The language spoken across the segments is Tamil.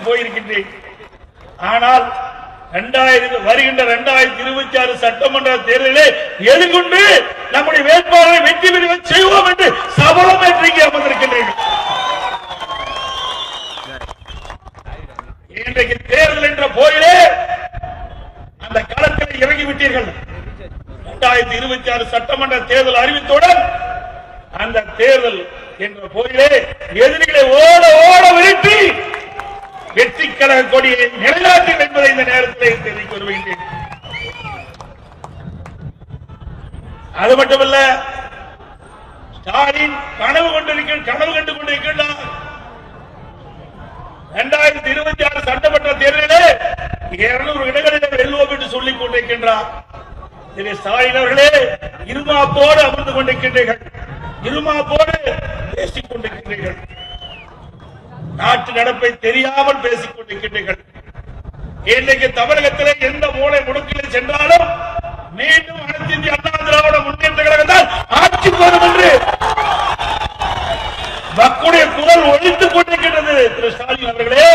போயிருக்கின்றேன். ஆனால் வருகின்ற 2026 சட்டமன்ற தேர்தலிலே எதிர்கொண்டு நம்முடைய வேட்பாளரை வெற்றி பெற செய்வோம் என்று சபலம் ஏற்றி அமர்ந்திருக்கின்றீர்கள். இன்றைக்கு தேர்தல் என்ற போயிலே அந்த களத்தில் இறங்கிவிட்டீர்கள். 2026 சட்டமன்ற தேர்தல் அறிவித்தவுடன் அந்த தேர்தல் என்ற போயிலே எதிரிகளை ஓட ஓட விரட்டி வெற்றி கழக கொடியை நிலைநாட்டுங்கள் என்பதை இந்த நேரத்தில் தெரிவிக்க வருகின்றேன். அது மட்டுமல்ல, ஸ்டாலின் கனவு கண்டு கொண்டிருக்கின்றார். 2026 சட்டமன்ற தேர்தலிலே 200 இடங்களில் வெல்வோம் என்று சொல்லிக் கொண்டிருக்கின்றார். ஸ்டாலின் அவர்களே, இருமாப்போடு அமர்ந்து கொண்டிருக்கின்றீர்கள், இருமாப்போடு பேசிக் கொண்டிருக்கின்றீர்கள், நாட்டு நடப்பை தெரியாமல் பேசிக் கொண்டிருக்கின்றீர்கள். இன்றைக்கு தமிழகத்திலே எந்த மூலை முடுக்கில் சென்றாலும் மீண்டும் அனைத்து இந்திய அண்ணா திராவிட முன்னேற்ற கழகம் தான் ஆட்சி வரும் என்று மக்களுடைய குரல் ஒழித்துக் கொண்டிருக்கின்றது. திரு ஸ்டாலின் அவர்களே,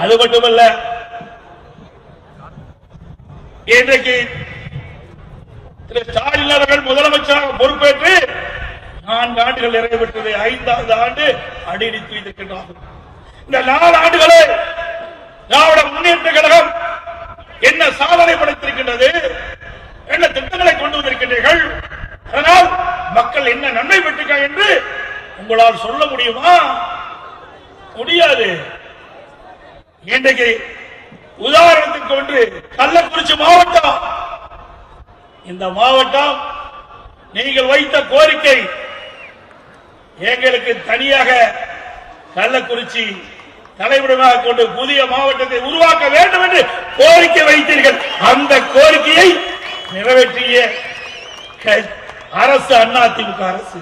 அது மட்டுமல்ல, இன்றைக்கு திரு ஸ்டாலின் அவர்கள் முதலமைச்சராக பொறுப்பேற்று 4 ஆண்டுகள் நிறைவேற்றது. 5வது ஆண்டு அடியெடுத்து வைத்திருக்கின்றார்கள். இந்த 4 ஆண்டுகளே திராவிட முன்னேற்ற கழகம் என்ன சாதனை படைத்திருக்கின்றது, என்ன திட்டங்களை கொண்டு வந்திருக்கின்றீர்கள், அதனால் மக்கள் என்ன நன்மை பெற்றிருக்காங்க என்று உங்களால் சொல்ல முடியுமா? முடியாது. இன்றைக்கு உதாரணத்துக்கு ஒன்று கள்ளக்குறிச்சி மாவட்டம். இந்த மாவட்டம் நீங்கள் வைத்த கோரிக்கை, எங்களுக்கு தனியாக கள்ளக்குறிச்சி தலைவிடமாக கொண்டு புதிய மாவட்டத்தை உருவாக்க வேண்டும் என்று கோரிக்கை வைத்தீர்கள். அந்த கோரிக்கையை நிறைவேற்றிய அரசு அதிமுக அரசு.